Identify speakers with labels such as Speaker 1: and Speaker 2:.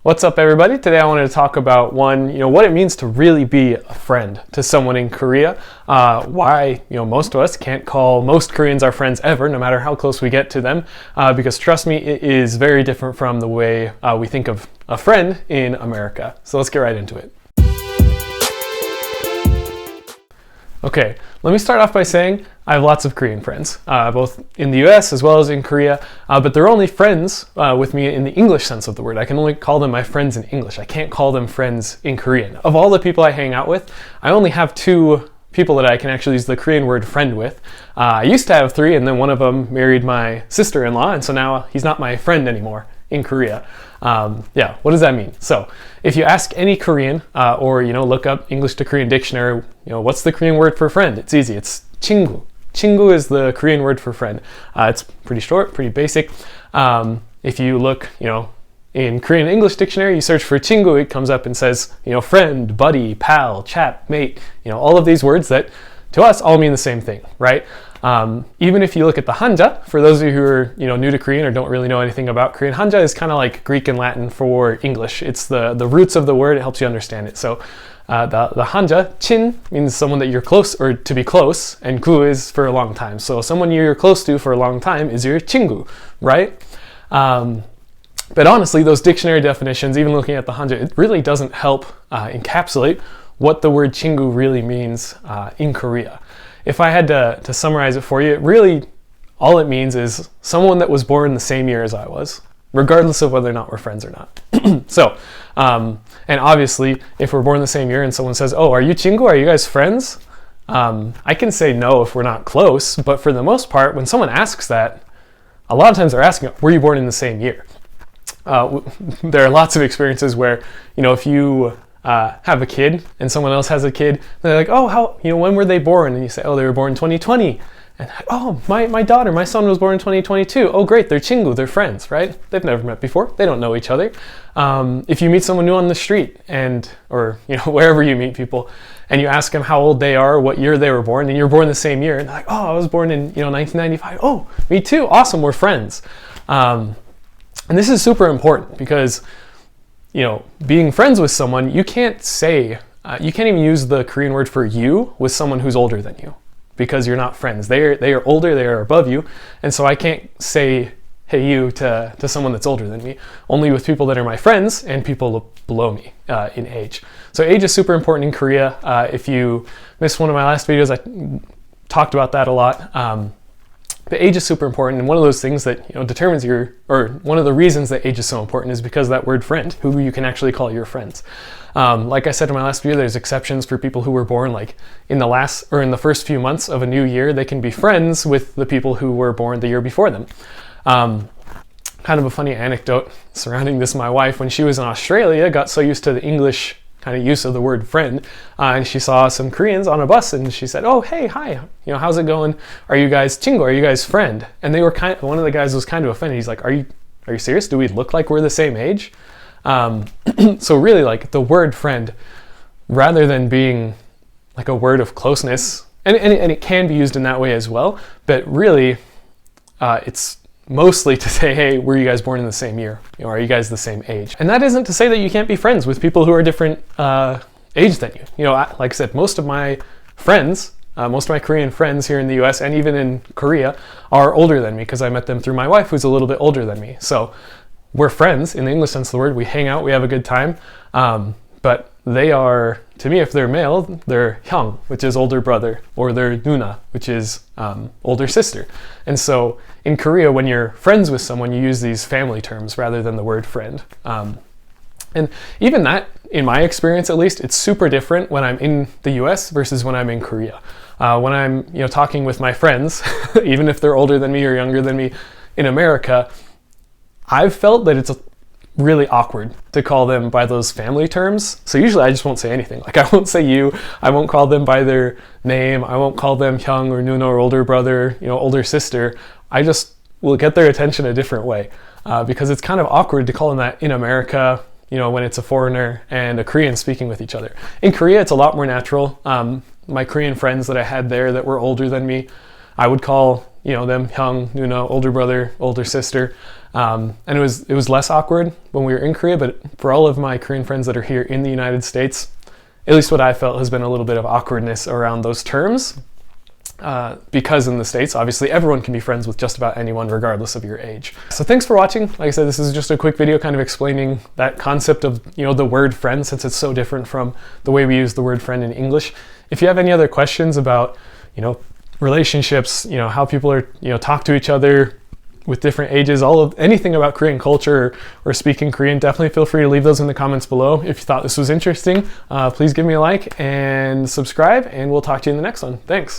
Speaker 1: What's up, everybody? Today I wanted to talk about what it means to really be a friend to someone in Korea. Why, most of us can't call most Koreans our friends ever, no matter how close we get to them. Because trust me, it is very different from the way we think of a friend in America. So let's get right into it. Okay, let me start off by saying I have lots of Korean friends, both in the US as well as in Korea, but they're only friends with me in the English sense of the word. I can only call them my friends in English. I can't call them friends in Korean. Of all the people I hang out with, I only have two people that I can actually use the Korean word friend with. I used to have three, and then one of them married my sister-in-law, and so now he's not my friend anymore in Korea. What does that mean? So if you ask any Korean or look up English to Korean dictionary, what's the Korean word for friend? It's easy. It's 친구. 친구 is the Korean word for friend. It's pretty short, pretty basic. If you look, in Korean English dictionary, you search for 친구, it comes up and says, friend, buddy, pal, chap, mate, all of these words that to us all mean the same thing, right? Even if you look at the Hanja, for those of you who are new to Korean or don't really know anything about Korean, Hanja is kind of like Greek and Latin for English. It's the roots of the word. It helps you understand it. So the Hanja, 친, means someone that you're close or to be close, and 구 is for a long time. So someone you're close to for a long time is your 친구, right? But honestly, those dictionary definitions, even looking at the Hanja, it really doesn't help encapsulate what the word 친구 really means in Korea. If I had to summarize it for you, really all it means is someone that was born the same year as I was, regardless of whether or not we're friends or not. So, and obviously, if we're born the same year and someone says, "Oh, are you 친구? Are you guys friends?" I can say no if we're not close, but for the most part, when someone asks that, a lot of times they're asking, "Were you born in the same year?" There are lots of experiences where, if you have a kid and someone else has a kid, they're like, "Oh, when were they born?" And you say, "Oh, they were born in 2020. And "Oh, my son was born in 2022. Oh, great, they're 친구, they're friends, right? They've never met before. They don't know each other. If you meet someone new on the street or wherever you meet people, and you ask them how old they are, what year they were born, and you're born the same year, and they're like, "Oh, I was born in 1995. Oh, me too. Awesome, we're friends." And this is super important because being friends with someone, you can't even use the Korean word for you with someone who's older than you because you're not friends. They are older, they are above you, and so I can't say "hey you" to someone that's older than me, only with people that are my friends and people below me in age. So age is super important in Korea. If you missed one of my last videos, I talked about that a lot. But age is super important, and one of those things that determines one of the reasons that age is so important is because of that word friend, who you can actually call your friends. Like I said in my last video, there's exceptions for people who were born like in the first few months of a new year. They can be friends with the people who were born the year before them. Kind of a funny anecdote surrounding this: my wife, when she was in Australia, got so used to the English kind of use of the word friend, and she saw some Koreans on a bus, and she said, "Oh, hey, hi, how's it going? Are you guys 친구? Are you guys friend?" And they were one of the guys was kind of offended. He's like, "Are you serious? Do we look like we're the same age?" So really, like, the word friend, rather than being like a word of closeness, and it can be used in that way as well, but really, it's mostly to say, "Hey, were you guys born in the same year? Are you guys the same age?" And that isn't to say that you can't be friends with people who are different age than you. Like I said, most of my Korean friends here in the US and even in Korea are older than me because I met them through my wife, who's a little bit older than me. So we're friends in the English sense of the word. We hang out, we have a good time. But they are, to me, if they're male, they're 형, which is older brother, or they're 누나, which is older sister. And so in Korea, when you're friends with someone, you use these family terms rather than the word friend. And even that, in my experience at least, it's super different when I'm in the US versus when I'm in Korea. When I'm talking with my friends, even if they're older than me or younger than me in America, I've felt that it's really awkward to call them by those family terms. So usually I just won't say anything. Like, I won't say you, I won't call them by their name, I won't call them 형 or 누나 or older brother, older sister. I just will get their attention a different way because it's kind of awkward to call them that in America, when it's a foreigner and a Korean speaking with each other. In Korea, it's a lot more natural. My Korean friends that I had there that were older than me, I would call them 형, 누나, older brother, older sister. And it was less awkward when we were in Korea, but for all of my Korean friends that are here in the United States, at least what I felt has been a little bit of awkwardness around those terms. Because in the States, obviously everyone can be friends with just about anyone regardless of your age. So thanks for watching. Like I said, this is just a quick video kind of explaining that concept of, the word friend, since it's so different from the way we use the word friend in English. If you have any other questions about, relationships, how people are, talk to each other with different ages, anything about Korean culture or speaking Korean, definitely feel free to leave those in the comments below. If you thought this was interesting, please give me a like and subscribe, and we'll talk to you in the next one. Thanks.